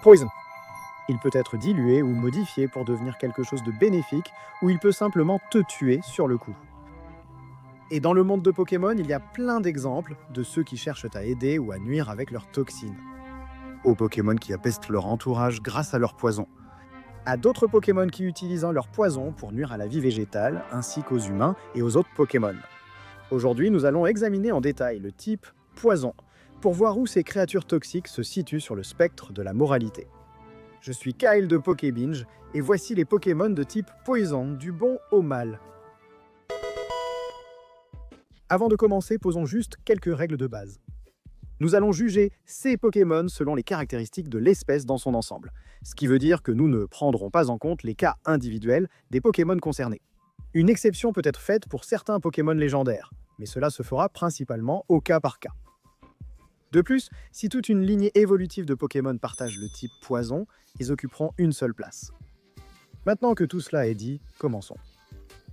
Poison. Il peut être dilué ou modifié pour devenir quelque chose de bénéfique, ou il peut simplement te tuer sur le coup. Et dans le monde de Pokémon, il y a plein d'exemples de ceux qui cherchent à aider ou à nuire avec leurs toxines. Aux Pokémon qui apestent leur entourage grâce à leur poison. À d'autres Pokémon qui utilisent leur poison pour nuire à la vie végétale, ainsi qu'aux humains et aux autres Pokémon. Aujourd'hui, nous allons examiner en détail le type poison, pour voir où ces créatures toxiques se situent sur le spectre de la moralité. Je suis Kyle de Pokébinge, et voici les Pokémon de type poison, du bon au mal. Avant de commencer, posons juste quelques règles de base. Nous allons juger ces Pokémon selon les caractéristiques de l'espèce dans son ensemble, ce qui veut dire que nous ne prendrons pas en compte les cas individuels des Pokémon concernés. Une exception peut être faite pour certains Pokémon légendaires, mais cela se fera principalement au cas par cas. De plus, si toute une lignée évolutive de Pokémon partage le type poison, ils occuperont une seule place. Maintenant que tout cela est dit, commençons.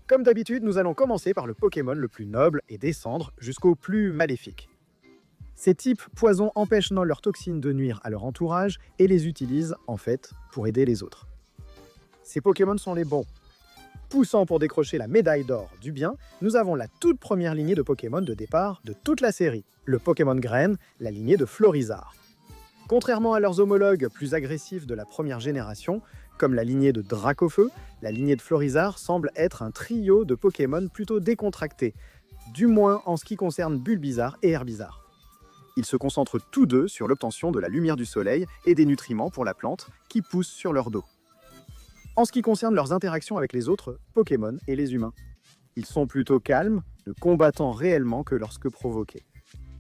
Comme d'habitude, nous allons commencer par le Pokémon le plus noble et descendre jusqu'au plus maléfique. Ces types poison empêchent leurs toxines de nuire à leur entourage et les utilisent, en fait, pour aider les autres. Ces Pokémon sont les bons. Poussant pour décrocher la médaille d'or du bien, nous avons la toute première lignée de Pokémon de départ de toute la série, le Pokémon Graine, la lignée de Florizarre. Contrairement à leurs homologues plus agressifs de la première génération, comme la lignée de Dracofeu, la lignée de Florizarre semble être un trio de Pokémon plutôt décontractés, du moins en ce qui concerne Bulbizarre et Herbizarre. Ils se concentrent tous deux sur l'obtention de la lumière du soleil et des nutriments pour la plante qui pousse sur leur dos. En ce qui concerne leurs interactions avec les autres Pokémon et les humains, ils sont plutôt calmes, ne combattant réellement que lorsque provoqués.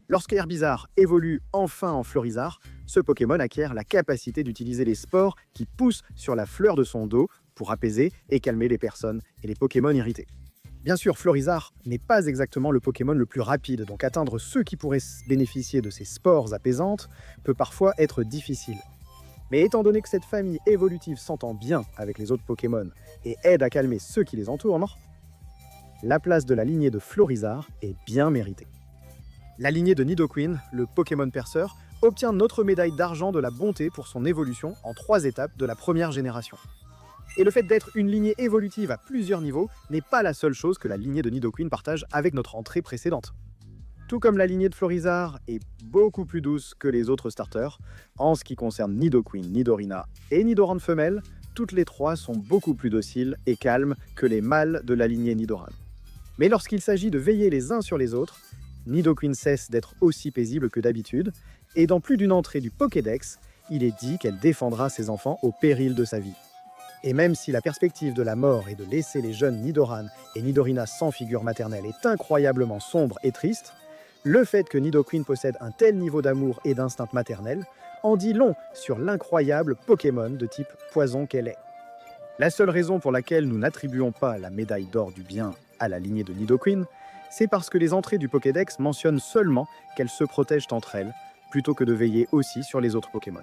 Lorsque Herbizarre évolue enfin en Florizarre, ce Pokémon acquiert la capacité d'utiliser les spores qui poussent sur la fleur de son dos pour apaiser et calmer les personnes et les Pokémon irrités. Bien sûr, Florizarre n'est pas exactement le Pokémon le plus rapide, donc atteindre ceux qui pourraient bénéficier de ces spores apaisantes peut parfois être difficile. Mais étant donné que cette famille évolutive s'entend bien avec les autres Pokémon et aide à calmer ceux qui les entourent, la place de la lignée de Florizarre est bien méritée. La lignée de Nidoqueen, le Pokémon perceur, obtient notre médaille d'argent de la bonté pour son évolution en 3 étapes de la première génération. Et le fait d'être une lignée évolutive à plusieurs niveaux n'est pas la seule chose que la lignée de Nidoqueen partage avec notre entrée précédente. Tout comme la lignée de Florizarre est beaucoup plus douce que les autres starters, en ce qui concerne Nidoqueen, Nidorina et Nidoran femelle, toutes les 3 sont beaucoup plus dociles et calmes que les mâles de la lignée Nidoran. Mais lorsqu'il s'agit de veiller les uns sur les autres, Nidoqueen cesse d'être aussi paisible que d'habitude, et dans plus d'une entrée du Pokédex, il est dit qu'elle défendra ses enfants au péril de sa vie. Et même si la perspective de la mort et de laisser les jeunes Nidoran et Nidorina sans figure maternelle est incroyablement sombre et triste, le fait que Nidoqueen possède un tel niveau d'amour et d'instinct maternel en dit long sur l'incroyable Pokémon de type poison qu'elle est. La seule raison pour laquelle nous n'attribuons pas la médaille d'or du bien à la lignée de Nidoqueen, c'est parce que les entrées du Pokédex mentionnent seulement qu'elles se protègent entre elles, plutôt que de veiller aussi sur les autres Pokémon.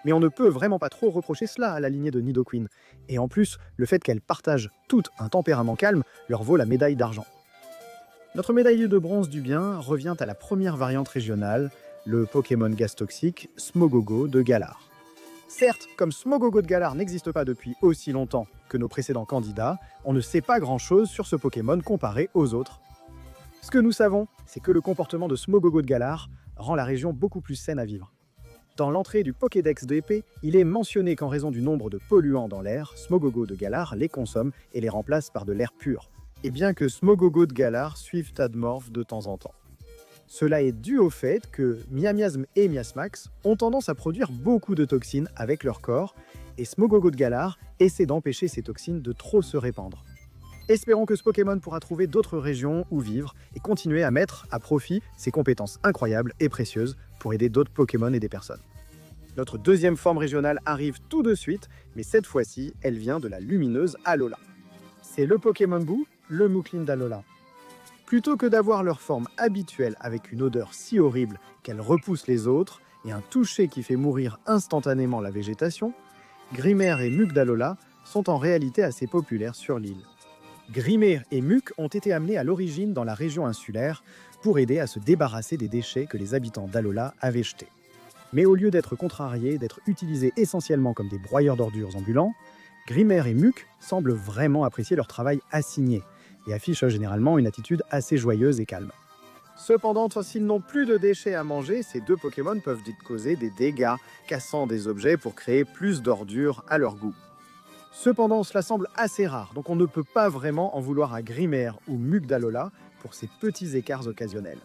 Mais on ne peut vraiment pas trop reprocher cela à la lignée de Nidoqueen, et en plus, le fait qu'elles partagent toutes un tempérament calme leur vaut la médaille d'argent. Notre médaille de bronze du bien revient à la première variante régionale, le Pokémon gaz toxique Smogogo de Galar. Certes, comme Smogogo de Galar n'existe pas depuis aussi longtemps que nos précédents candidats, on ne sait pas grand-chose sur ce Pokémon comparé aux autres. Ce que nous savons, c'est que le comportement de Smogogo de Galar rend la région beaucoup plus saine à vivre. Dans l'entrée du Pokédex de épée, il est mentionné qu'en raison du nombre de polluants dans l'air, Smogogo de Galar les consomme et les remplace par de l'air pur. Et bien que Smogogo de Galar suivent Tadmorph de temps en temps. Cela est dû au fait que Miamiasme et Miasmax ont tendance à produire beaucoup de toxines avec leur corps, et Smogogo de Galar essaie d'empêcher ces toxines de trop se répandre. Espérons que ce Pokémon pourra trouver d'autres régions où vivre et continuer à mettre à profit ses compétences incroyables et précieuses pour aider d'autres Pokémon et des personnes. Notre deuxième forme régionale arrive tout de suite, mais cette fois-ci, elle vient de la lumineuse Alola. C'est le Pokémon Boo, le Mooklin d'Alola. Plutôt que d'avoir leur forme habituelle avec une odeur si horrible qu'elle repousse les autres et un toucher qui fait mourir instantanément la végétation, Grimer et Muk d'Alola sont en réalité assez populaires sur l'île. Grimer et Muk ont été amenés à l'origine dans la région insulaire pour aider à se débarrasser des déchets que les habitants d'Alola avaient jetés. Mais au lieu d'être contrariés, d'être utilisés essentiellement comme des broyeurs d'ordures ambulants, Grimer et Muk semblent vraiment apprécier leur travail assigné et affichent généralement une attitude assez joyeuse et calme. Cependant, s'ils n'ont plus de déchets à manger, ces deux Pokémon peuvent vite causer des dégâts, cassant des objets pour créer plus d'ordures à leur goût. Cependant, cela semble assez rare, donc on ne peut pas vraiment en vouloir à Grimer ou Mukdalola pour ces petits écarts occasionnels.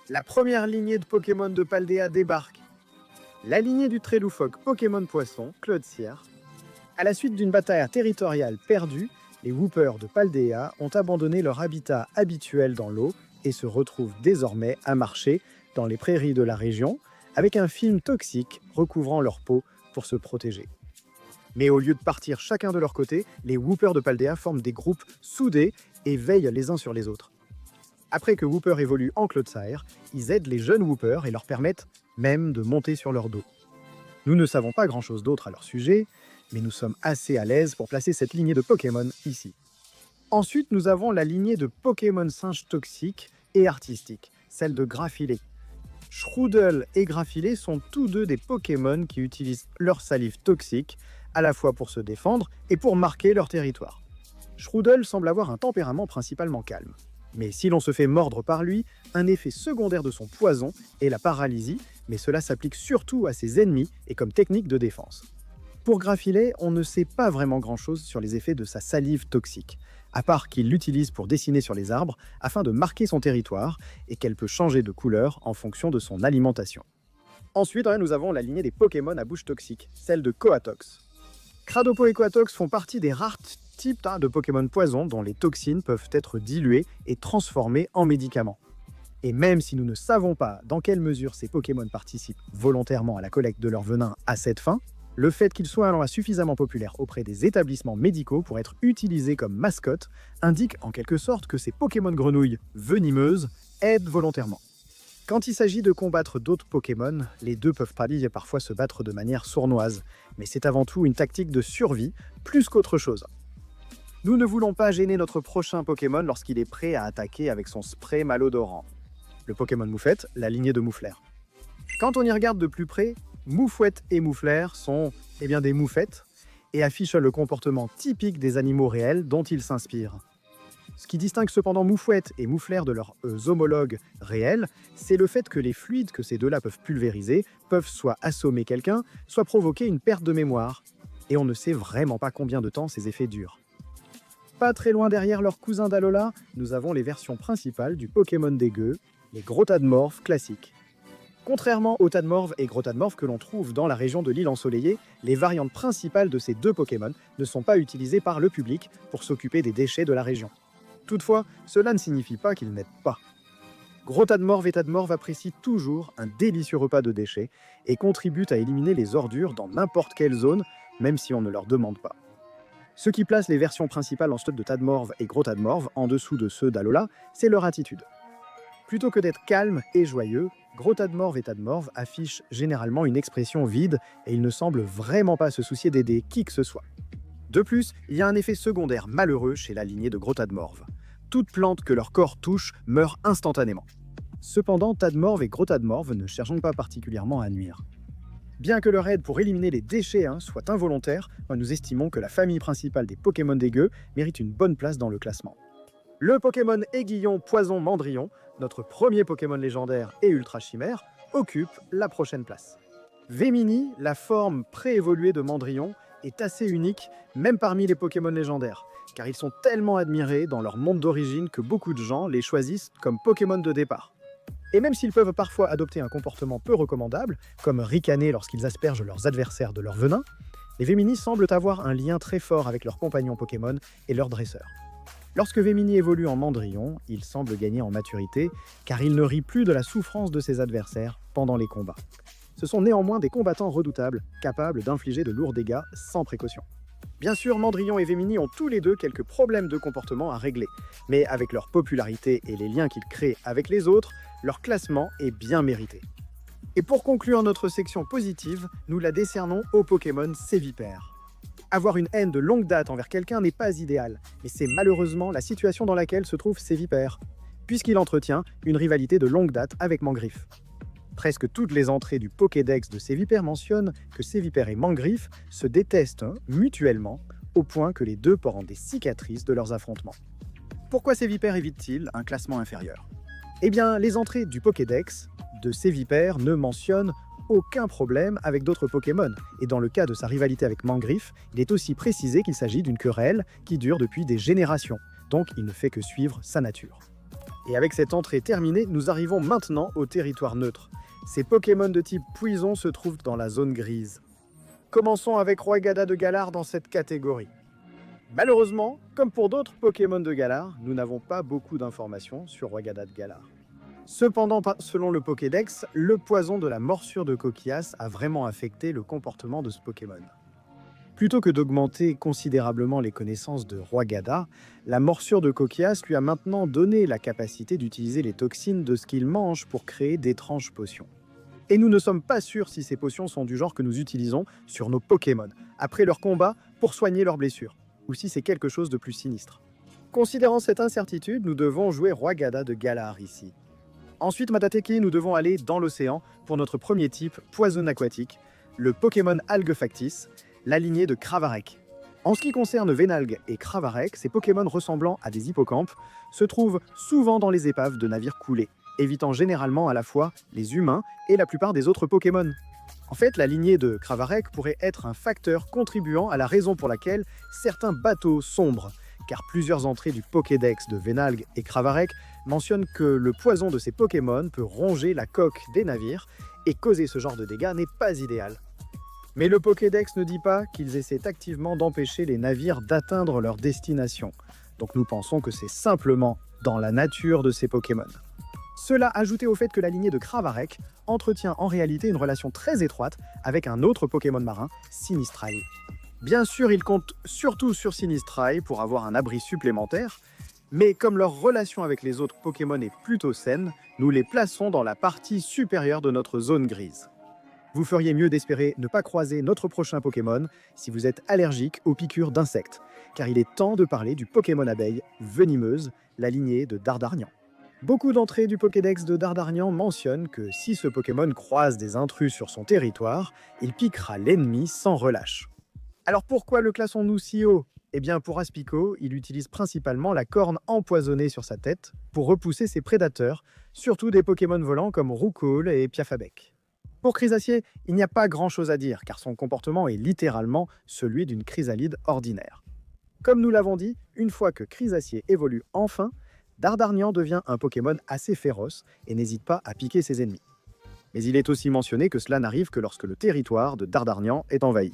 La première lignée de Pokémon de Paldea débarque. La lignée du très loufoque Pokémon Poisson, Clodsire. À la suite d'une bataille territoriale perdue, les Whoopers de Paldea ont abandonné leur habitat habituel dans l'eau et se retrouvent désormais à marcher dans les prairies de la région avec un film toxique recouvrant leur peau pour se protéger. Mais au lieu de partir chacun de leur côté, les Whoopers de Paldea forment des groupes soudés et veillent les uns sur les autres. Après que Whooper évolue en Clodsire, ils aident les jeunes Whoopers et leur permettent même de monter sur leur dos. Nous ne savons pas grand-chose d'autre à leur sujet, mais nous sommes assez à l'aise pour placer cette lignée de Pokémon ici. Ensuite, nous avons la lignée de Pokémon singes toxiques et artistiques, celle de Graphilé. Shroudle et Graphilé sont tous deux des Pokémon qui utilisent leur salive toxique, à la fois pour se défendre et pour marquer leur territoire. Shroudle semble avoir un tempérament principalement calme. Mais si l'on se fait mordre par lui, un effet secondaire de son poison est la paralysie, mais cela s'applique surtout à ses ennemis et comme technique de défense. Pour Graphilé, on ne sait pas vraiment grand-chose sur les effets de sa salive toxique, à part qu'il l'utilise pour dessiner sur les arbres afin de marquer son territoire et qu'elle peut changer de couleur en fonction de son alimentation. Ensuite, nous avons la lignée des Pokémon à bouche toxique, celle de Coatox. Cradopo et Coatox font partie des rares types de Pokémon poison dont les toxines peuvent être diluées et transformées en médicaments. Et même si nous ne savons pas dans quelle mesure ces Pokémon participent volontairement à la collecte de leur venin à cette fin, le fait qu'ils soient suffisamment populaires auprès des établissements médicaux pour être utilisés comme mascottes indique en quelque sorte que ces Pokémon grenouilles venimeuses aident volontairement. Quand il s'agit de combattre d'autres Pokémon, les deux peuvent parfois se battre de manière sournoise, mais c'est avant tout une tactique de survie plus qu'autre chose. Nous ne voulons pas gêner notre prochain Pokémon lorsqu'il est prêt à attaquer avec son spray malodorant. Le Pokémon Moufette, la lignée de Moufleur. Quand on y regarde de plus près, Moufouette et Moufleur sont des moufettes et affichent le comportement typique des animaux réels dont ils s'inspirent. Ce qui distingue cependant Moufouette et Moufleur de leurs homologues réels, c'est le fait que les fluides que ces deux-là peuvent pulvériser peuvent soit assommer quelqu'un, soit provoquer une perte de mémoire. Et on ne sait vraiment pas combien de temps ces effets durent. Pas très loin derrière leurs cousins d'Alola, nous avons les versions principales du Pokémon dégueu, les Grotadmorphes classiques. Contrairement aux Tadmorphes et Grotadmorphes que l'on trouve dans la région de l'île ensoleillée, les variantes principales de ces deux Pokémon ne sont pas utilisées par le public pour s'occuper des déchets de la région. Toutefois, cela ne signifie pas qu'ils n'aident pas. Grotadmorph et Tadmorph apprécient toujours un délicieux repas de déchets et contribuent à éliminer les ordures dans n'importe quelle zone, même si on ne leur demande pas. Ce qui place les versions principales en stock de Tadmorph et Grotadmorph en dessous de ceux d'Alola, c'est leur attitude. Plutôt que d'être calmes et joyeux, Grotadmorph et Tadmorph affichent généralement une expression vide et ils ne semblent vraiment pas se soucier d'aider qui que ce soit. De plus, il y a un effet secondaire malheureux chez la lignée de Grotadmorph. Toute plante que leur corps touche meurt instantanément. Cependant, Tadmorph et Grotadmorph ne cherchent donc pas particulièrement à nuire. Bien que leur aide pour éliminer les déchets soit involontaire, nous estimons que la famille principale des Pokémon dégueux mérite une bonne place dans le classement. Le Pokémon Aiguillon Poison Mandrillon, notre premier Pokémon légendaire et ultra chimère, occupe la prochaine place. Vemini, la forme préévoluée de Mandrillon, est assez unique, même parmi les Pokémon légendaires, car ils sont tellement admirés dans leur monde d'origine que beaucoup de gens les choisissent comme Pokémon de départ. Et même s'ils peuvent parfois adopter un comportement peu recommandable, comme ricaner lorsqu'ils aspergent leurs adversaires de leur venin, les Vemini semblent avoir un lien très fort avec leurs compagnons Pokémon et leurs dresseurs. Lorsque Vemini évolue en Mandrillon, il semble gagner en maturité, car il ne rit plus de la souffrance de ses adversaires pendant les combats. Ce sont néanmoins des combattants redoutables, capables d'infliger de lourds dégâts sans précaution. Bien sûr, Mandrillon et Vemini ont tous les deux quelques problèmes de comportement à régler, mais avec leur popularité et les liens qu'ils créent avec les autres, leur classement est bien mérité. Et pour conclure notre section positive, nous la décernons au Pokémon Sévipère. Avoir une haine de longue date envers quelqu'un n'est pas idéal, mais c'est malheureusement la situation dans laquelle se trouve Sévipère, puisqu'il entretient une rivalité de longue date avec Mangriffe. Presque toutes les entrées du Pokédex de Sévipère mentionnent que Sévipère et Mangriffe se détestent mutuellement, au point que les deux portent des cicatrices de leurs affrontements. Pourquoi Sévipère évite-t-il un classement inférieur? Eh bien, les entrées du Pokédex de Sévipère ne mentionnent aucun problème avec d'autres Pokémon, et dans le cas de sa rivalité avec Mangriffe, il est aussi précisé qu'il s'agit d'une querelle qui dure depuis des générations, donc il ne fait que suivre sa nature. Et avec cette entrée terminée, nous arrivons maintenant au territoire neutre. Ces Pokémon de type Poison se trouvent dans la zone grise. Commençons avec Roygada de Galar dans cette catégorie. Malheureusement, comme pour d'autres Pokémon de Galar, nous n'avons pas beaucoup d'informations sur Roygada de Galar. Cependant, selon le Pokédex, le poison de la morsure de Coquias a vraiment affecté le comportement de ce Pokémon. Plutôt que d'augmenter considérablement les connaissances de Roygada, la morsure de Coquias lui a maintenant donné la capacité d'utiliser les toxines de ce qu'il mange pour créer d'étranges potions. Et nous ne sommes pas sûrs si ces potions sont du genre que nous utilisons sur nos Pokémon, après leur combat, pour soigner leurs blessures, ou si c'est quelque chose de plus sinistre. Considérant cette incertitude, nous devons jouer Roygada de Galar ici. Ensuite, Matateki, nous devons aller dans l'océan pour notre premier type, poison aquatique, le Pokémon Algue Factice, la lignée de Cravarec. En ce qui concerne Vénalgue et Cravarec, ces Pokémon ressemblant à des hippocampes se trouvent souvent dans les épaves de navires coulés, évitant généralement à la fois les humains et la plupart des autres Pokémon. En fait, la lignée de Cravarec pourrait être un facteur contribuant à la raison pour laquelle certains bateaux sombrent, car plusieurs entrées du Pokédex de Vénalgue et Cravarec mentionnent que le poison de ces Pokémon peut ronger la coque des navires, et causer ce genre de dégâts n'est pas idéal. Mais le Pokédex ne dit pas qu'ils essaient activement d'empêcher les navires d'atteindre leur destination, donc nous pensons que c'est simplement dans la nature de ces Pokémon. Cela ajouté au fait que la lignée de Cravarec entretient en réalité une relation très étroite avec un autre Pokémon marin, Sinistrail. Bien sûr, ils comptent surtout sur Sinistrail pour avoir un abri supplémentaire, mais comme leur relation avec les autres Pokémon est plutôt saine, nous les plaçons dans la partie supérieure de notre zone grise. Vous feriez mieux d'espérer ne pas croiser notre prochain Pokémon si vous êtes allergique aux piqûres d'insectes, car il est temps de parler du Pokémon abeille Venimeuse, la lignée de Dardarnian. Beaucoup d'entrées du Pokédex de Dardarnian mentionnent que si ce Pokémon croise des intrus sur son territoire, il piquera l'ennemi sans relâche. Alors pourquoi le classons-nous si haut? Eh bien pour Aspico, il utilise principalement la corne empoisonnée sur sa tête pour repousser ses prédateurs, surtout des Pokémon volants comme Roucaule et Piafabec. Pour Chrysacier, il n'y a pas grand-chose à dire, car son comportement est littéralement celui d'une chrysalide ordinaire. Comme nous l'avons dit, une fois que Chrysacier évolue enfin, Dardarnian devient un Pokémon assez féroce et n'hésite pas à piquer ses ennemis. Mais il est aussi mentionné que cela n'arrive que lorsque le territoire de Dardarnian est envahi.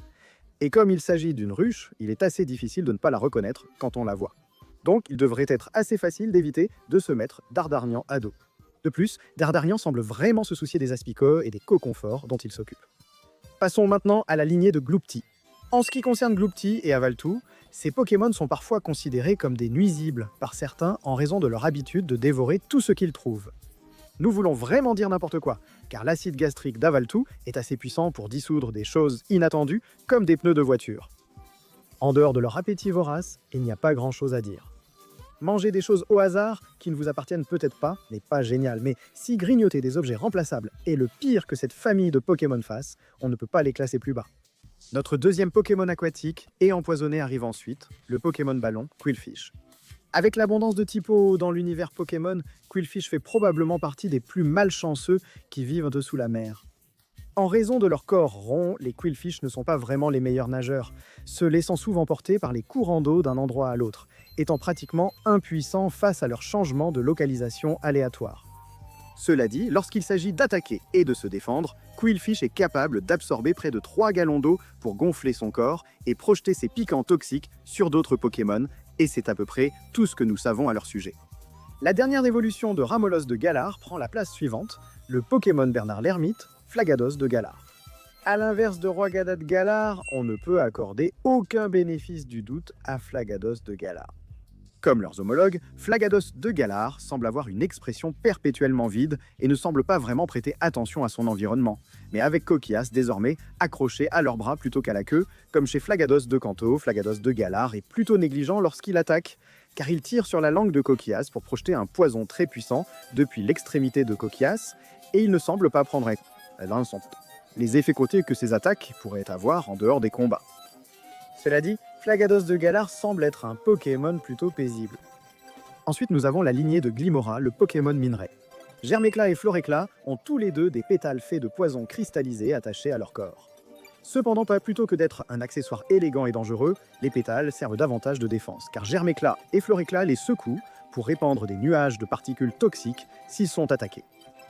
Et comme il s'agit d'une ruche, il est assez difficile de ne pas la reconnaître quand on la voit. Donc il devrait être assez facile d'éviter de se mettre Dardarnian à dos. De plus, Dardarnian semble vraiment se soucier des Aspicots et des coconforts dont il s'occupe. Passons maintenant à la lignée de Gloupti. En ce qui concerne Gloupti et Avaltou, ces Pokémon sont parfois considérés comme des nuisibles par certains en raison de leur habitude de dévorer tout ce qu'ils trouvent. Nous voulons vraiment dire n'importe quoi, car l'acide gastrique d'Avaltou est assez puissant pour dissoudre des choses inattendues comme des pneus de voiture. En dehors de leur appétit vorace, il n'y a pas grand-chose à dire. Manger des choses au hasard qui ne vous appartiennent peut-être pas n'est pas génial, mais si grignoter des objets remplaçables est le pire que cette famille de Pokémon fasse, on ne peut pas les classer plus bas. Notre deuxième Pokémon aquatique et empoisonné arrive ensuite, le Pokémon ballon Qwilfish. Avec l'abondance de type eau dans l'univers Pokémon, Qwilfish fait probablement partie des plus malchanceux qui vivent dessous la mer. En raison de leur corps rond, les Qwilfish ne sont pas vraiment les meilleurs nageurs, se laissant souvent porter par les courants d'eau d'un endroit à l'autre, étant pratiquement impuissants face à leur changement de localisation aléatoire. Cela dit, lorsqu'il s'agit d'attaquer et de se défendre, Qwilfish est capable d'absorber près de 3 gallons d'eau pour gonfler son corps et projeter ses piquants toxiques sur d'autres Pokémon, et c'est à peu près tout ce que nous savons à leur sujet. La dernière évolution de Ramolos de Galar prend la place suivante, le Pokémon Bernard l'Ermite, Flagados de Galar. A l'inverse de Roygada de Galar, on ne peut accorder aucun bénéfice du doute à Flagados de Galar. Comme leurs homologues, Flagados de Galar semble avoir une expression perpétuellement vide et ne semble pas vraiment prêter attention à son environnement, mais avec Coquias désormais accroché à leurs bras plutôt qu'à la queue, comme chez Flagados de Kanto, Flagados de Galar est plutôt négligent lorsqu'il attaque, car il tire sur la langue de Coquias pour projeter un poison très puissant depuis l'extrémité de Coquias, Et il ne semble pas prendre les effets côtés que ces attaques pourraient avoir en dehors des combats. Cela dit, Flagados de Galar semble être un Pokémon plutôt paisible. Ensuite, nous avons la lignée de Glimora, le Pokémon minerai. Germécla et Florécla ont tous les deux des pétales faits de poison cristallisé attachés à leur corps. Cependant, plutôt que d'être un accessoire élégant et dangereux, les pétales servent davantage de défense, car Germécla et Florécla les secouent pour répandre des nuages de particules toxiques s'ils sont attaqués.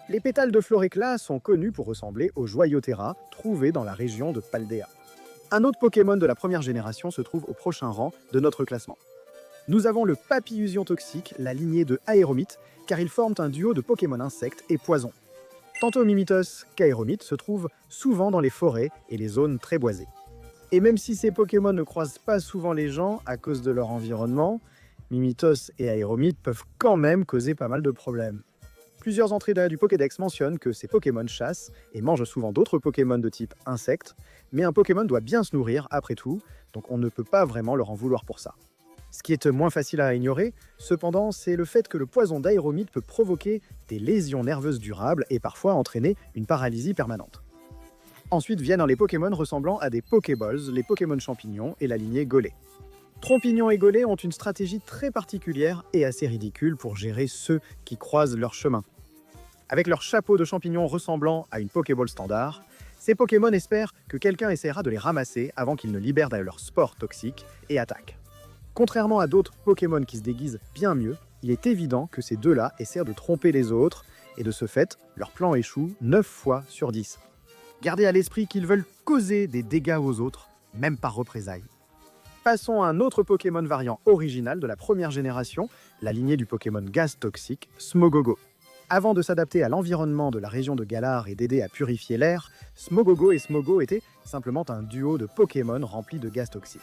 Les pétales de Florécla sont connus pour ressembler aux Joyotera trouvés dans la région de Paldea. Un autre Pokémon de la première génération se trouve au prochain rang de notre classement. Nous avons le Papillusion toxique, la lignée de Aéromite, car ils forment un duo de Pokémon insectes et poisons. Tantôt Mimitos qu'Aéromite se trouvent souvent dans les forêts et les zones très boisées. Et même si ces Pokémon ne croisent pas souvent les gens à cause de leur environnement, Mimitos et Aéromite peuvent quand même causer pas mal de problèmes. Plusieurs entrées du Pokédex mentionnent que ces Pokémon chassent et mangent souvent d'autres Pokémon de type insectes, mais un Pokémon doit bien se nourrir après tout, donc on ne peut pas vraiment leur en vouloir pour ça. Ce qui est moins facile à ignorer, cependant, c'est le fait que le poison d'Aéromite peut provoquer des lésions nerveuses durables et parfois entraîner une paralysie permanente. Ensuite viennent les Pokémon ressemblant à des Pokéballs, les Pokémon champignons et la lignée Golé. Trompignon et Golé ont une stratégie très particulière et assez ridicule pour gérer ceux qui croisent leur chemin. Avec leur chapeau de champignons ressemblant à une Pokéball standard, ces Pokémon espèrent que quelqu'un essaiera de les ramasser avant qu'ils ne libèrent leur spore toxique et attaquent. Contrairement à d'autres Pokémon qui se déguisent bien mieux, il est évident que ces deux-là essaient de tromper les autres, et de ce fait, leur plan échoue 9 fois sur 10. Gardez à l'esprit qu'ils veulent causer des dégâts aux autres, même par représailles. Passons à un autre Pokémon variant original de la première génération, la lignée du Pokémon gaz toxique, Smogogo. Avant de s'adapter à l'environnement de la région de Galar et d'aider à purifier l'air, Smogogo et Smogo étaient simplement un duo de Pokémon remplis de gaz toxique.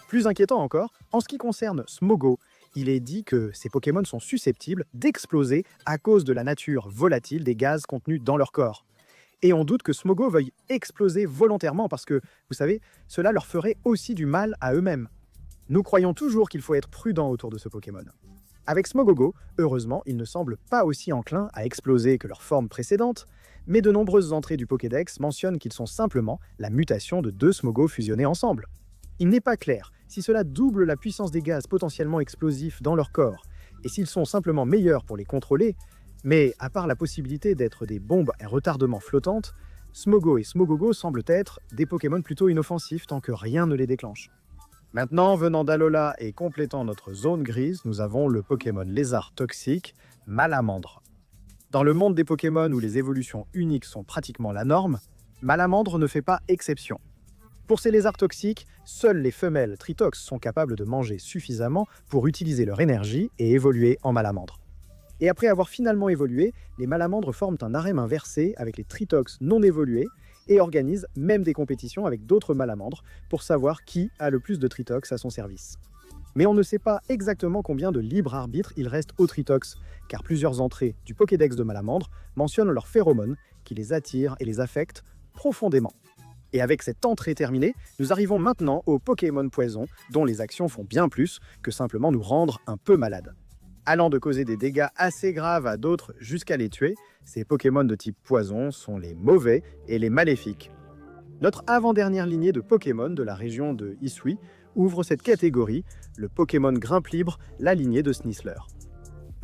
Plus inquiétant encore, en ce qui concerne Smogo, il est dit que ces Pokémon sont susceptibles d'exploser à cause de la nature volatile des gaz contenus dans leur corps. Et on doute que Smogo veuille exploser volontairement parce que, vous savez, cela leur ferait aussi du mal à eux-mêmes. Nous croyons toujours qu'il faut être prudent autour de ce Pokémon. Avec Smogogo, heureusement, il ne semble pas aussi enclin à exploser que leur forme précédente, mais de nombreuses entrées du Pokédex mentionnent qu'ils sont simplement la mutation de deux Smogo fusionnés ensemble. Il n'est pas clair si cela double la puissance des gaz potentiellement explosifs dans leur corps, et s'ils sont simplement meilleurs pour les contrôler, mais à part la possibilité d'être des bombes à retardement flottantes, Smogo et Smogogo semblent être des Pokémon plutôt inoffensifs tant que rien ne les déclenche. Maintenant, venant d'Alola et complétant notre zone grise, nous avons le Pokémon lézard toxique, Malamandre. Dans le monde des Pokémon où les évolutions uniques sont pratiquement la norme, Malamandre ne fait pas exception. Pour ces lézards toxiques, seules les femelles Tritox sont capables de manger suffisamment pour utiliser leur énergie et évoluer en Malamandre. Et après avoir finalement évolué, les Malamandres forment un harem inversé avec les Tritox non évolués et organisent même des compétitions avec d'autres Malamandres pour savoir qui a le plus de Tritox à son service. Mais on ne sait pas exactement combien de libre arbitre il reste aux Tritox, car plusieurs entrées du Pokédex de Malamandre mentionnent leurs phéromones qui les attirent et les affectent profondément. Et avec cette entrée terminée, nous arrivons maintenant aux Pokémon poison, dont les actions font bien plus que simplement nous rendre un peu malades. Allant de causer des dégâts assez graves à d'autres jusqu'à les tuer, ces Pokémon de type poison sont les mauvais et les maléfiques. Notre avant-dernière lignée de Pokémon de la région de Hisui ouvre cette catégorie, le Pokémon grimpe-libre, la lignée de Sneasler.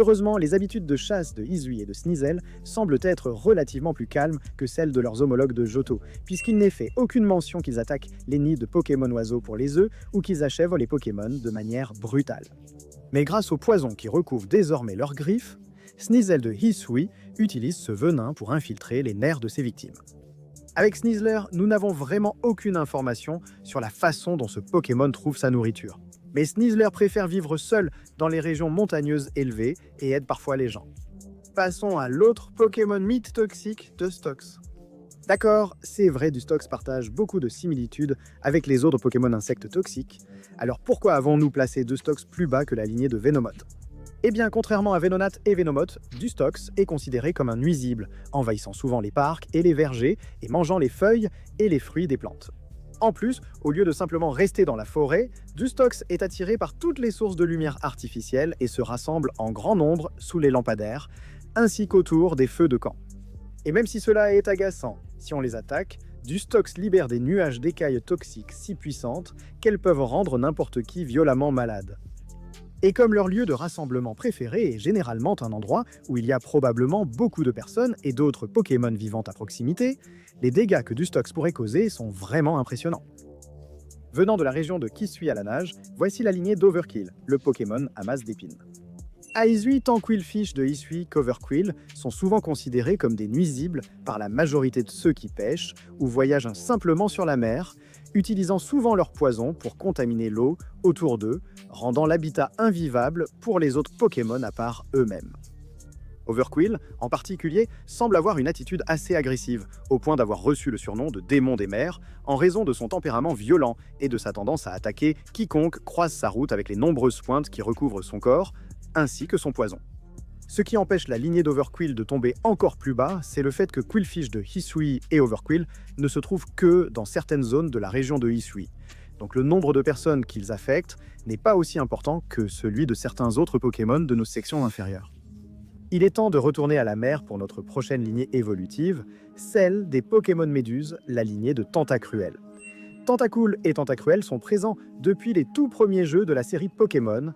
Heureusement, les habitudes de chasse de Hisui et de Sneasel semblent être relativement plus calmes que celles de leurs homologues de Johto, puisqu'il n'est fait aucune mention qu'ils attaquent les nids de Pokémon oiseaux pour les œufs ou qu'ils achèvent les Pokémon de manière brutale. Mais grâce au poison qui recouvre désormais leurs griffes, Sneasel de Hisui utilise ce venin pour infiltrer les nerfs de ses victimes. Avec Sneasler, nous n'avons vraiment aucune information sur la façon dont ce Pokémon trouve sa nourriture. Mais Sneasler préfère vivre seul dans les régions montagneuses élevées et aide parfois les gens. Passons à l'autre Pokémon mythe toxique, Dustox. D'accord, c'est vrai, Dustox partage beaucoup de similitudes avec les autres Pokémon insectes toxiques, alors pourquoi avons-nous placé Dustox plus bas que la lignée de Venomoth? Eh bien, contrairement à Venonat et Venomoth, Dustox est considéré comme un nuisible, envahissant souvent les parcs et les vergers et mangeant les feuilles et les fruits des plantes. En plus, au lieu de simplement rester dans la forêt, Dustox est attiré par toutes les sources de lumière artificielle et se rassemble en grand nombre sous les lampadaires, ainsi qu'autour des feux de camp. Et même si cela est agaçant, si on les attaque, Dustox libère des nuages d'écailles toxiques si puissantes qu'elles peuvent rendre n'importe qui violemment malade. Et comme leur lieu de rassemblement préféré est généralement un endroit où il y a probablement beaucoup de personnes et d'autres Pokémon vivant à proximité, les dégâts que Dustox pourrait causer sont vraiment impressionnants. Venant de la région de Kisui à la nage, voici la lignée d'Overkill, le Pokémon à masse d'épines. À Hisui, tant Quillfish de Hisui qu'Overquill sont souvent considérés comme des nuisibles par la majorité de ceux qui pêchent ou voyagent simplement sur la mer, utilisant souvent leur poison pour contaminer l'eau autour d'eux, rendant l'habitat invivable pour les autres Pokémon à part eux-mêmes. Overquill, en particulier, semble avoir une attitude assez agressive, au point d'avoir reçu le surnom de démon des mers, en raison de son tempérament violent et de sa tendance à attaquer quiconque croise sa route avec les nombreuses pointes qui recouvrent son corps, ainsi que son poison. Ce qui empêche la lignée d'Overquill de tomber encore plus bas, c'est le fait que Quillfish de Hisui et Overquill ne se trouvent que dans certaines zones de la région de Hisui. Donc le nombre de personnes qu'ils affectent n'est pas aussi important que celui de certains autres Pokémon de nos sections inférieures. Il est temps de retourner à la mer pour notre prochaine lignée évolutive, celle des Pokémon Méduses, la lignée de Tentacruel. Tentacool et Tentacruel sont présents depuis les tout premiers jeux de la série Pokémon,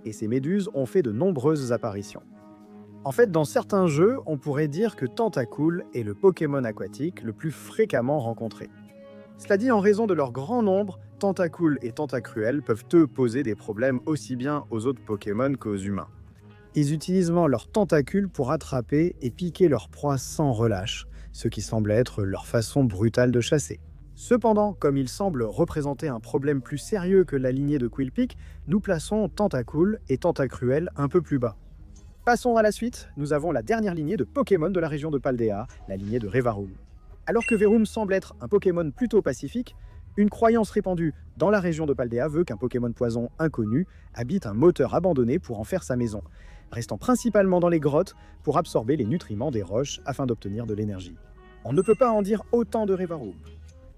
et ces méduses ont fait de nombreuses apparitions. En fait, dans certains jeux, on pourrait dire que Tentacool est le Pokémon aquatique le plus fréquemment rencontré. Cela dit, en raison de leur grand nombre, Tentacool et Tentacruel peuvent eux poser des problèmes aussi bien aux autres Pokémon qu'aux humains. Ils utilisent leurs tentacules pour attraper et piquer leurs proies sans relâche, ce qui semble être leur façon brutale de chasser. Cependant, comme il semble représenter un problème plus sérieux que la lignée de Quillpick, nous plaçons Tentacool et Tentacruel un peu plus bas. Passons à la suite, nous avons la dernière lignée de Pokémon de la région de Paldea, la lignée de Revarum. Alors que Verum semble être un Pokémon plutôt pacifique, une croyance répandue dans la région de Paldea veut qu'un Pokémon poison inconnu habite un moteur abandonné pour en faire sa maison, restant principalement dans les grottes pour absorber les nutriments des roches afin d'obtenir de l'énergie. On ne peut pas en dire autant de Revarum.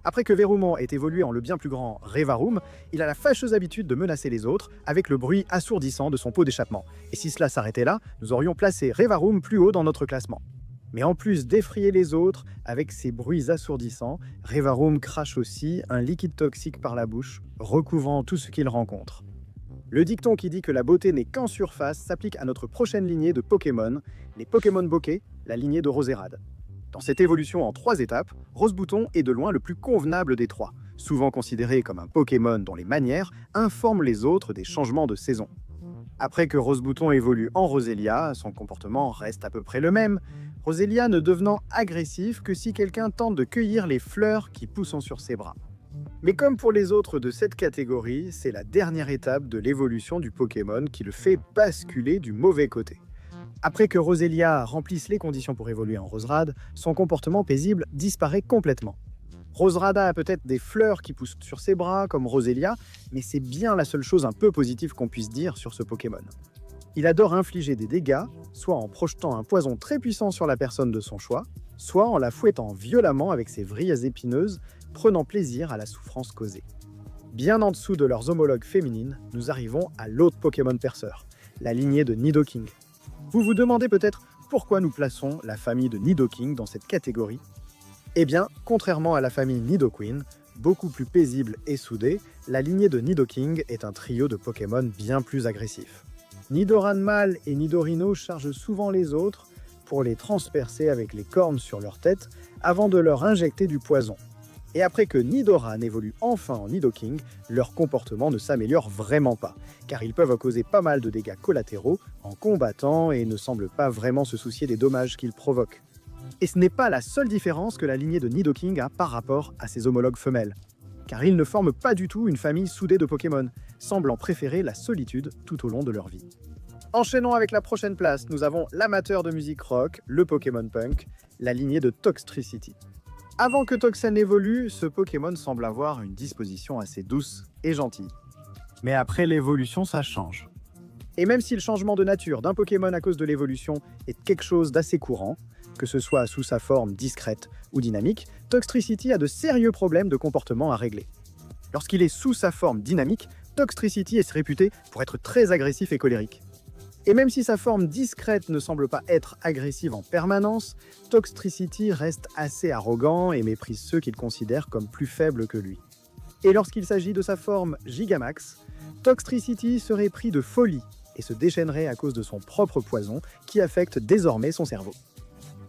Après que Verumon ait évolué en le bien plus grand Revarum, il a la fâcheuse habitude de menacer les autres avec le bruit assourdissant de son pot d'échappement. Et si cela s'arrêtait là, nous aurions placé Revarum plus haut dans notre classement. Mais en plus d'effrayer les autres avec ses bruits assourdissants, Revarum crache aussi un liquide toxique par la bouche, recouvrant tout ce qu'il rencontre. Le dicton qui dit que la beauté n'est qu'en surface s'applique à notre prochaine lignée de Pokémon, les Pokémon Bokeh, la lignée de Roserade. Dans cette évolution en 3 étapes, Rosebouton est de loin le plus convenable des 3, souvent considéré comme un Pokémon dont les manières informent les autres des changements de saison. Après que Rosebouton évolue en Roselia, son comportement reste à peu près le même, Roselia ne devenant agressif que si quelqu'un tente de cueillir les fleurs qui poussent sur ses bras. Mais comme pour les autres de cette catégorie, c'est la dernière étape de l'évolution du Pokémon qui le fait basculer du mauvais côté. Après que Roselia remplisse les conditions pour évoluer en Roserade, son comportement paisible disparaît complètement. Roserade a peut-être des fleurs qui poussent sur ses bras, comme Roselia, mais c'est bien la seule chose un peu positive qu'on puisse dire sur ce Pokémon. Il adore infliger des dégâts, soit en projetant un poison très puissant sur la personne de son choix, soit en la fouettant violemment avec ses vrilles épineuses, prenant plaisir à la souffrance causée. Bien en dessous de leurs homologues féminines, nous arrivons à l'autre Pokémon perceur, la lignée de Nidoking. Vous vous demandez peut-être pourquoi nous plaçons la famille de Nidoking dans cette catégorie. Eh bien, contrairement à la famille Nidoqueen, beaucoup plus paisible et soudée, la lignée de Nidoking est un trio de Pokémon bien plus agressifs. Nidoran mâle et Nidorino chargent souvent les autres pour les transpercer avec les cornes sur leur tête avant de leur injecter du poison. Et après que Nidoran évolue enfin en Nidoking, leur comportement ne s'améliore vraiment pas, car ils peuvent causer pas mal de dégâts collatéraux en combattant et ne semblent pas vraiment se soucier des dommages qu'ils provoquent. Et ce n'est pas la seule différence que la lignée de Nidoking a par rapport à ses homologues femelles, car ils ne forment pas du tout une famille soudée de Pokémon, semblant préférer la solitude tout au long de leur vie. Enchaînons avec la prochaine place, nous avons l'amateur de musique rock, le Pokémon Punk, la lignée de Toxtricity. Avant que Toxel n'évolue, ce Pokémon semble avoir une disposition assez douce et gentille. Mais après l'évolution, ça change. Et même si le changement de nature d'un Pokémon à cause de l'évolution est quelque chose d'assez courant, que ce soit sous sa forme discrète ou dynamique, Toxtricity a de sérieux problèmes de comportement à régler. Lorsqu'il est sous sa forme dynamique, Toxtricity est réputé pour être très agressif et colérique. Et même si sa forme discrète ne semble pas être agressive en permanence, Toxtricity reste assez arrogant et méprise ceux qu'il considère comme plus faibles que lui. Et lorsqu'il s'agit de sa forme Gigamax, Toxtricity serait pris de folie et se déchaînerait à cause de son propre poison qui affecte désormais son cerveau.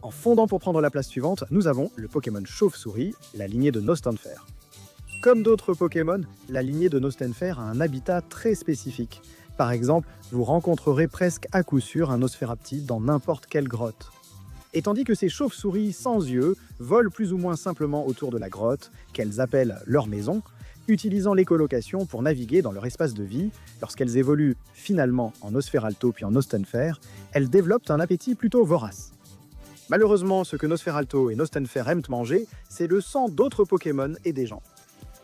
En fondant pour prendre la place suivante, nous avons le Pokémon Chauve-souris, la lignée de Nostanfer. Comme d'autres Pokémon, la lignée de Nostanfer a un habitat très spécifique. Par exemple, vous rencontrerez presque à coup sûr un Nosferaptide dans n'importe quelle grotte. Et tandis que ces chauves-souris sans yeux volent plus ou moins simplement autour de la grotte, qu'elles appellent leur maison, utilisant l'écholocation pour naviguer dans leur espace de vie, lorsqu'elles évoluent finalement en Nosferalto puis en Nostanfer, elles développent un appétit plutôt vorace. Malheureusement, ce que Nosferalto et Nostanfer aiment manger, c'est le sang d'autres Pokémon et des gens.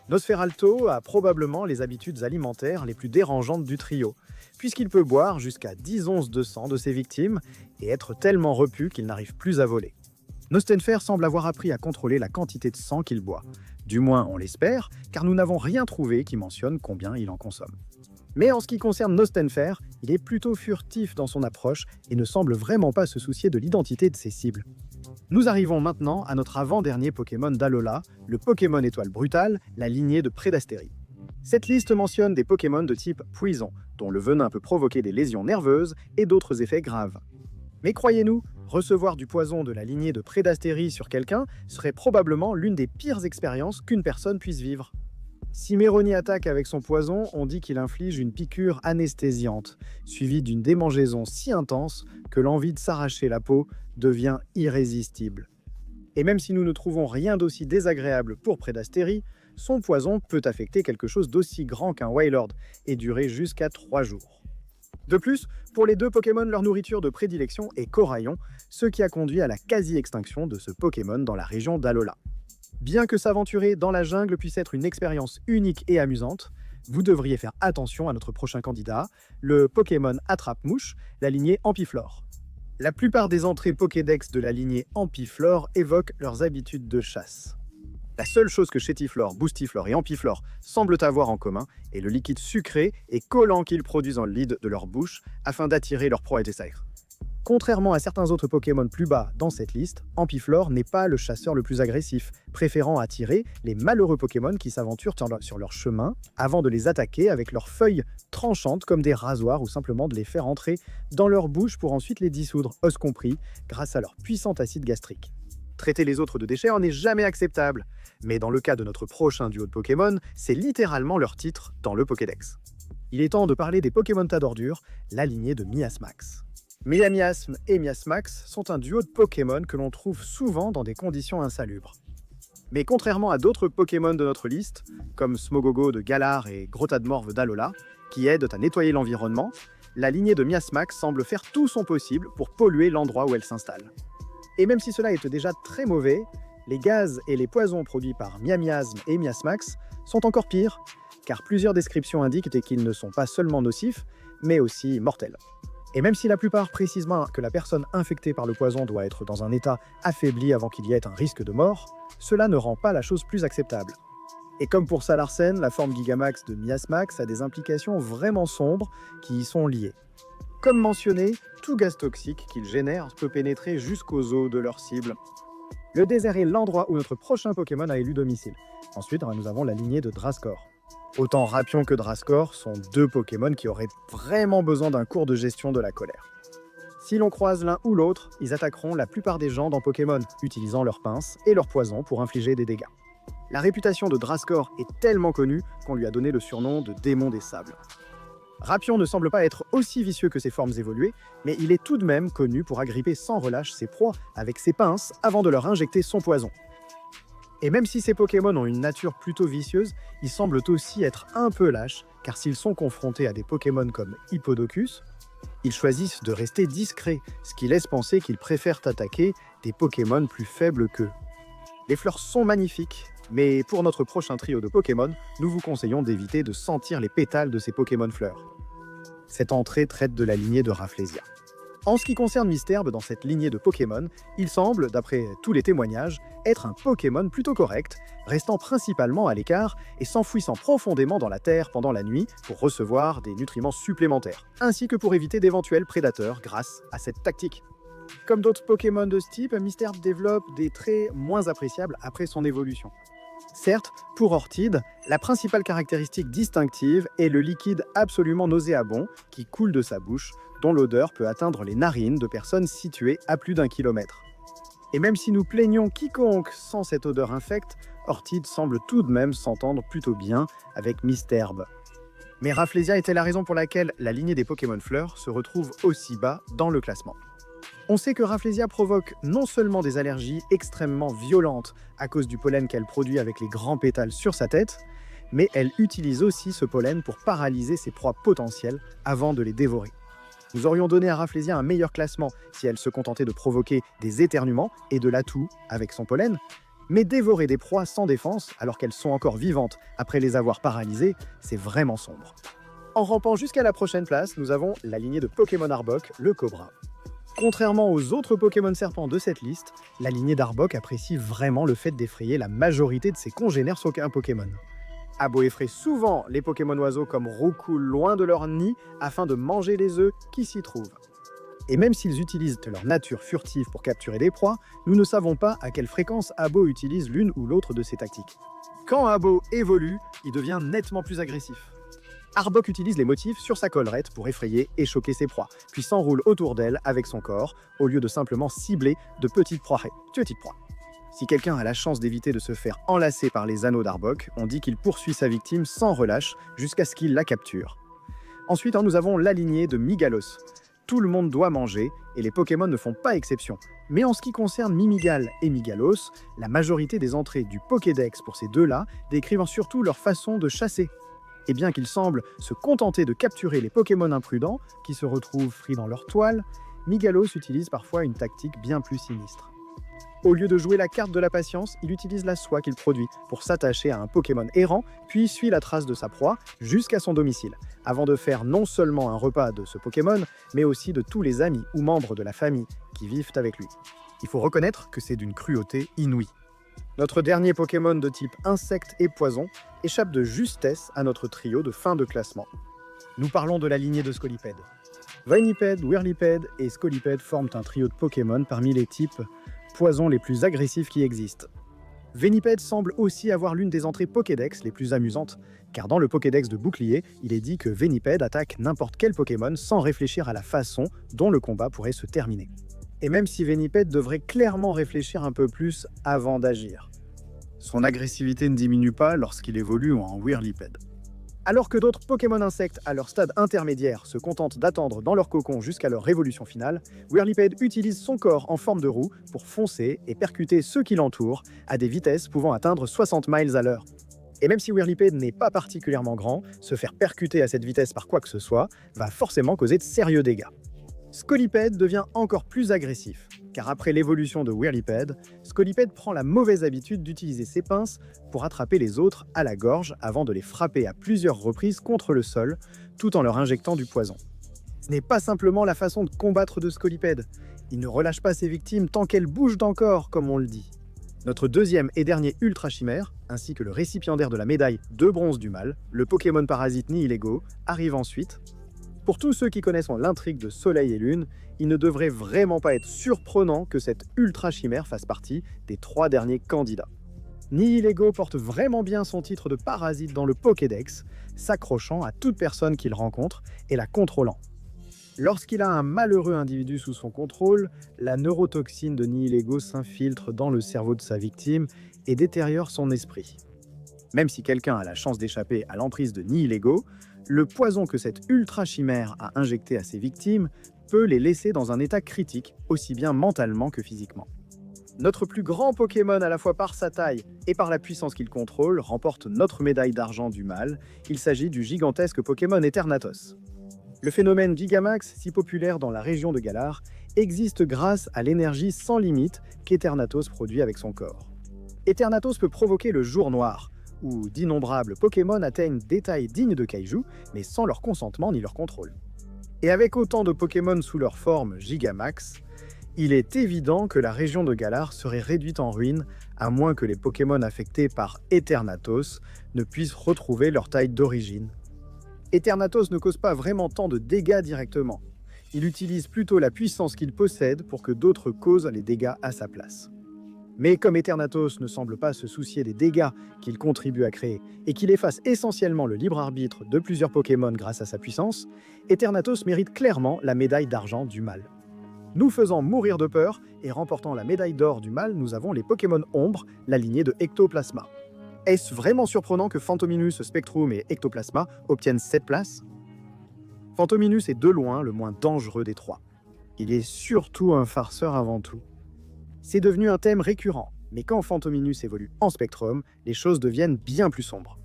Nosferalto a probablement les habitudes alimentaires les plus dérangeantes du trio, puisqu'il peut boire jusqu'à 10 onces de sang de ses victimes et être tellement repu qu'il n'arrive plus à voler. Nostanfer semble avoir appris à contrôler la quantité de sang qu'il boit. Du moins, on l'espère, car nous n'avons rien trouvé qui mentionne combien il en consomme. Mais en ce qui concerne Nostanfer, il est plutôt furtif dans son approche et ne semble vraiment pas se soucier de l'identité de ses cibles. Nous arrivons maintenant à notre avant-dernier Pokémon d'Alola, le Pokémon étoile brutale, la lignée de Prédastérie. Cette liste mentionne des Pokémon de type poison, dont le venin peut provoquer des lésions nerveuses et d'autres effets graves. Mais croyez-nous, recevoir du poison de la lignée de Prédastérie sur quelqu'un serait probablement l'une des pires expériences qu'une personne puisse vivre. Si Méroni attaque avec son poison, on dit qu'il inflige une piqûre anesthésiante, suivie d'une démangeaison si intense que l'envie de s'arracher la peau devient irrésistible. Et même si nous ne trouvons rien d'aussi désagréable pour Prédastérie, son poison peut affecter quelque chose d'aussi grand qu'un Wailord et durer jusqu'à 3 jours. De plus, pour les deux Pokémon, leur nourriture de prédilection est Coraillon, ce qui a conduit à la quasi-extinction de ce Pokémon dans la région d'Alola. Bien que s'aventurer dans la jungle puisse être une expérience unique et amusante, vous devriez faire attention à notre prochain candidat, le Pokémon Attrape-Mouche, la lignée Ampiflore. La plupart des entrées Pokédex de la lignée Ampiflore évoquent leurs habitudes de chasse. La seule chose que Chétiflore, Boostiflore et Ampiflore semblent avoir en commun est le liquide sucré et collant qu'ils produisent en lead de leur bouche afin d'attirer leur proie et des sacres. Contrairement à certains autres Pokémon plus bas dans cette liste, Ampiflore n'est pas le chasseur le plus agressif, préférant attirer les malheureux Pokémon qui s'aventurent sur leur chemin avant de les attaquer avec leurs feuilles tranchantes comme des rasoirs ou simplement de les faire entrer dans leur bouche pour ensuite les dissoudre, os compris, grâce à leur puissant acide gastrique. Traiter les autres de déchets en est jamais acceptable, mais dans le cas de notre prochain duo de Pokémon, c'est littéralement leur titre dans le Pokédex. Il est temps de parler des Pokémon tas d'ordures, la lignée de Miasmax. Miasme et Miasmax sont un duo de Pokémon que l'on trouve souvent dans des conditions insalubres. Mais contrairement à d'autres Pokémon de notre liste, comme Smogogo de Galar et Grotadmorve d'Alola, qui aident à nettoyer l'environnement, la lignée de Miasmax semble faire tout son possible pour polluer l'endroit où elle s'installe. Et même si cela est déjà très mauvais, les gaz et les poisons produits par Miasme et Miasmax sont encore pires, car plusieurs descriptions indiquent qu'ils ne sont pas seulement nocifs, mais aussi mortels. Et même si la plupart précisent que la personne infectée par le poison doit être dans un état affaibli avant qu'il y ait un risque de mort, cela ne rend pas la chose plus acceptable. Et comme pour Salarsen, la forme Gigamax de Miasmax a des implications vraiment sombres qui y sont liées. Comme mentionné, tout gaz toxique qu'ils génèrent peut pénétrer jusqu'aux os de leur cible. Le désert est l'endroit où notre prochain Pokémon a élu domicile. Ensuite, nous avons la lignée de Drascore. Autant Rapion que Drascore sont deux Pokémon qui auraient vraiment besoin d'un cours de gestion de la colère. Si l'on croise l'un ou l'autre, ils attaqueront la plupart des gens dans Pokémon, utilisant leurs pinces et leurs poisons pour infliger des dégâts. La réputation de Drascore est tellement connue qu'on lui a donné le surnom de démon des sables. Rapion ne semble pas être aussi vicieux que ses formes évoluées, mais il est tout de même connu pour agripper sans relâche ses proies avec ses pinces avant de leur injecter son poison. Et même si ces Pokémon ont une nature plutôt vicieuse, ils semblent aussi être un peu lâches, car s'ils sont confrontés à des Pokémon comme Hippodocus, ils choisissent de rester discrets, ce qui laisse penser qu'ils préfèrent attaquer des Pokémon plus faibles qu'eux. Les fleurs sont magnifiques, mais pour notre prochain trio de Pokémon, nous vous conseillons d'éviter de sentir les pétales de ces Pokémon fleurs. Cette entrée traite de la lignée de Rafflesia. En ce qui concerne Mistelb dans cette lignée de Pokémon, il semble, d'après tous les témoignages, être un Pokémon plutôt correct, restant principalement à l'écart et s'enfouissant profondément dans la terre pendant la nuit pour recevoir des nutriments supplémentaires, ainsi que pour éviter d'éventuels prédateurs grâce à cette tactique. Comme d'autres Pokémon de ce type, Mistelb développe des traits moins appréciables après son évolution. Certes, pour Orchid, la principale caractéristique distinctive est le liquide absolument nauséabond qui coule de sa bouche, dont l'odeur peut atteindre les narines de personnes situées à plus d'1 kilomètre. Et même si nous plaignons quiconque sans cette odeur infecte, Orchid semble tout de même s'entendre plutôt bien avec Mistelb. Mais Rafflesia était la raison pour laquelle la lignée des Pokémon fleurs se retrouve aussi bas dans le classement. On sait que Rafflesia provoque non seulement des allergies extrêmement violentes à cause du pollen qu'elle produit avec les grands pétales sur sa tête, mais elle utilise aussi ce pollen pour paralyser ses proies potentielles avant de les dévorer. Nous aurions donné à Rafflesia un meilleur classement si elle se contentait de provoquer des éternuements et de l'atout avec son pollen, mais dévorer des proies sans défense alors qu'elles sont encore vivantes après les avoir paralysées, c'est vraiment sombre. En rampant jusqu'à la prochaine place, nous avons la lignée de Pokémon Arbok, le Cobra. Contrairement aux autres Pokémon serpents de cette liste, la lignée d'Arbok apprécie vraiment le fait d'effrayer la majorité de ses congénères sur un Pokémon. Abo effraie souvent les Pokémon oiseaux comme roucoulent loin de leur nid afin de manger les œufs qui s'y trouvent. Et même s'ils utilisent leur nature furtive pour capturer des proies, nous ne savons pas à quelle fréquence Abo utilise l'une ou l'autre de ces tactiques. Quand Abo évolue, il devient nettement plus agressif. Arbok utilise les motifs sur sa collerette pour effrayer et choquer ses proies, puis s'enroule autour d'elle avec son corps, au lieu de simplement cibler de petites proies. Si quelqu'un a la chance d'éviter de se faire enlacer par les anneaux d'Arbok, on dit qu'il poursuit sa victime sans relâche jusqu'à ce qu'il la capture. Ensuite, nous avons la lignée de Migalos. Tout le monde doit manger, et les Pokémon ne font pas exception. Mais en ce qui concerne Mimigal et Migalos, la majorité des entrées du Pokédex pour ces deux-là décrivent surtout leur façon de chasser. Et bien qu'ils semblent se contenter de capturer les Pokémon imprudents, qui se retrouvent frits dans leur toile, Migalos utilise parfois une tactique bien plus sinistre. Au lieu de jouer la carte de la patience, il utilise la soie qu'il produit pour s'attacher à un Pokémon errant, puis suit la trace de sa proie jusqu'à son domicile, avant de faire non seulement un repas de ce Pokémon, mais aussi de tous les amis ou membres de la famille qui vivent avec lui. Il faut reconnaître que c'est d'une cruauté inouïe. Notre dernier Pokémon de type insecte et poison échappe de justesse à notre trio de fin de classement. Nous parlons de la lignée de Scolipede. Vinipede, Whirlipede et Scolipede forment un trio de Pokémon parmi les types poison les plus agressifs qui existent. Venipede semble aussi avoir l'une des entrées Pokédex les plus amusantes, car dans le Pokédex de Bouclier, il est dit que Venipede attaque n'importe quel Pokémon sans réfléchir à la façon dont le combat pourrait se terminer. Et même si Venipede devrait clairement réfléchir un peu plus avant d'agir. Son agressivité ne diminue pas lorsqu'il évolue en Whirlipede. Alors que d'autres Pokémon insectes à leur stade intermédiaire se contentent d'attendre dans leur cocon jusqu'à leur révolution finale, Whirlipede utilise son corps en forme de roue pour foncer et percuter ceux qui l'entourent à des vitesses pouvant atteindre 60 miles à l'heure. Et même si Whirlipede n'est pas particulièrement grand, se faire percuter à cette vitesse par quoi que ce soit va forcément causer de sérieux dégâts. Scolipede devient encore plus agressif, car après l'évolution de Whirlipede, Scolipede prend la mauvaise habitude d'utiliser ses pinces pour attraper les autres à la gorge avant de les frapper à plusieurs reprises contre le sol, tout en leur injectant du poison. Ce n'est pas simplement la façon de combattre de Scolipede, il ne relâche pas ses victimes tant qu'elles bougent d'encore, comme on le dit. Notre deuxième et dernier Ultra Chimère, ainsi que le récipiendaire de la médaille de bronze du mal, le Pokémon parasite Nihilego, arrive ensuite. Pour tous ceux qui connaissent l'intrigue de Soleil et Lune, il ne devrait vraiment pas être surprenant que cette Ultra Chimère fasse partie des 3 derniers candidats. Nihilego porte vraiment bien son titre de parasite dans le Pokédex, s'accrochant à toute personne qu'il rencontre et la contrôlant. Lorsqu'il a un malheureux individu sous son contrôle, la neurotoxine de Nihilego s'infiltre dans le cerveau de sa victime et détériore son esprit. Même si quelqu'un a la chance d'échapper à l'emprise de Nihilego, le poison que cette ultra chimère a injecté à ses victimes peut les laisser dans un état critique, aussi bien mentalement que physiquement. Notre plus grand Pokémon à la fois par sa taille et par la puissance qu'il contrôle remporte notre médaille d'argent du mal, il s'agit du gigantesque Pokémon Eternatos. Le phénomène Gigamax, si populaire dans la région de Galar, existe grâce à l'énergie sans limite qu'Eternatos produit avec son corps. Eternatos peut provoquer le jour noir, où d'innombrables Pokémon atteignent des tailles dignes de kaiju, mais sans leur consentement ni leur contrôle. Et avec autant de Pokémon sous leur forme Gigamax, il est évident que la région de Galar serait réduite en ruine, à moins que les Pokémon affectés par Eternatus ne puissent retrouver leur taille d'origine. Eternatus ne cause pas vraiment tant de dégâts directement. Il utilise plutôt la puissance qu'il possède pour que d'autres causent les dégâts à sa place. Mais comme Eternatus ne semble pas se soucier des dégâts qu'il contribue à créer et qu'il efface essentiellement le libre arbitre de plusieurs Pokémon grâce à sa puissance, Eternatus mérite clairement la médaille d'argent du mal. Nous faisant mourir de peur et remportant la médaille d'or du mal, nous avons les Pokémon Ombre, la lignée de Ectoplasma. Est-ce vraiment surprenant que Phantominus, Spectrum et Ectoplasma obtiennent cette place? Phantominus est de loin le moins dangereux des trois. Il est surtout un farceur avant tout. C'est devenu un thème récurrent, mais quand Phantominus évolue en Spectrum, les choses deviennent bien plus sombres.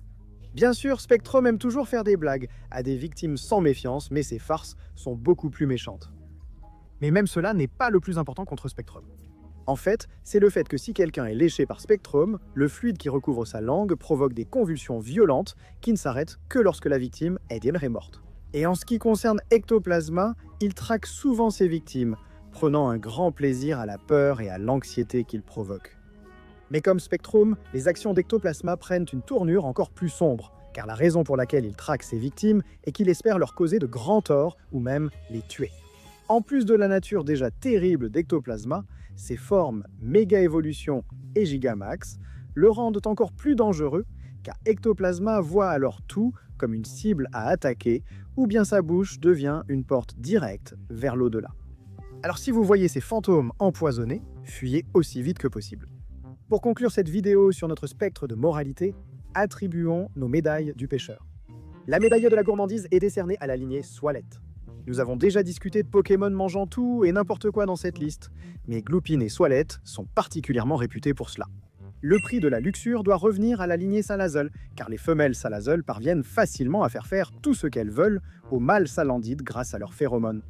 Bien sûr, Spectrum aime toujours faire des blagues à des victimes sans méfiance, mais ses farces sont beaucoup plus méchantes. Mais même cela n'est pas le plus important contre Spectrum. En fait, c'est le fait que si quelqu'un est léché par Spectrum, le fluide qui recouvre sa langue provoque des convulsions violentes qui ne s'arrêtent que lorsque la victime est morte. Et en ce qui concerne Ectoplasma, il traque souvent ses victimes, prenant un grand plaisir à la peur et à l'anxiété qu'il provoque. Mais comme Spectrum, les actions d'Ectoplasma prennent une tournure encore plus sombre, car la raison pour laquelle il traque ses victimes est qu'il espère leur causer de grands torts ou même les tuer. En plus de la nature déjà terrible d'Ectoplasma, ses formes Méga Évolution et Gigamax le rendent encore plus dangereux, car Ectoplasma voit alors tout comme une cible à attaquer, ou bien sa bouche devient une porte directe vers l'au-delà. Alors si vous voyez ces fantômes empoisonnés, fuyez aussi vite que possible. Pour conclure cette vidéo sur notre spectre de moralité, attribuons nos médailles du pêcheur. La médaille de la gourmandise est décernée à la lignée Swalette. Nous avons déjà discuté de Pokémon mangeant tout et n'importe quoi dans cette liste, mais Gloupine et Swalette sont particulièrement réputés pour cela. Le prix de la luxure doit revenir à la lignée Salazzle, car les femelles Salazzle parviennent facilement à faire tout ce qu'elles veulent aux mâles Salandides grâce à leurs phéromones.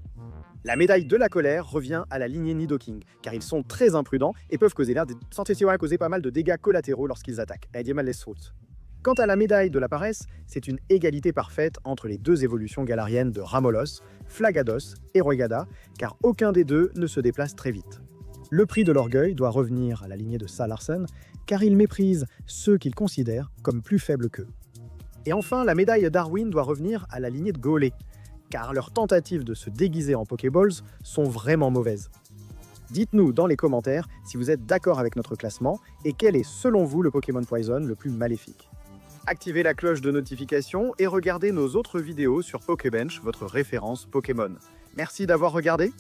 La médaille de la colère revient à la lignée Nidoking, car ils sont très imprudents et peuvent causer pas mal de dégâts collatéraux lorsqu'ils attaquent. Quant à la médaille de la paresse, c'est une égalité parfaite entre les deux évolutions galariennes de Ramolos, Flagados et Roigada, car aucun des deux ne se déplace très vite. Le prix de l'orgueil doit revenir à la lignée de Salarsen, car ils méprisent ceux qu'ils considèrent comme plus faibles qu'eux. Et enfin, la médaille Darwin doit revenir à la lignée de Golé, car leurs tentatives de se déguiser en Pokéballs sont vraiment mauvaises. Dites-nous dans les commentaires si vous êtes d'accord avec notre classement et quel est selon vous le Pokémon Poison le plus maléfique. Activez la cloche de notification et regardez nos autres vidéos sur Pokébench, votre référence Pokémon. Merci d'avoir regardé.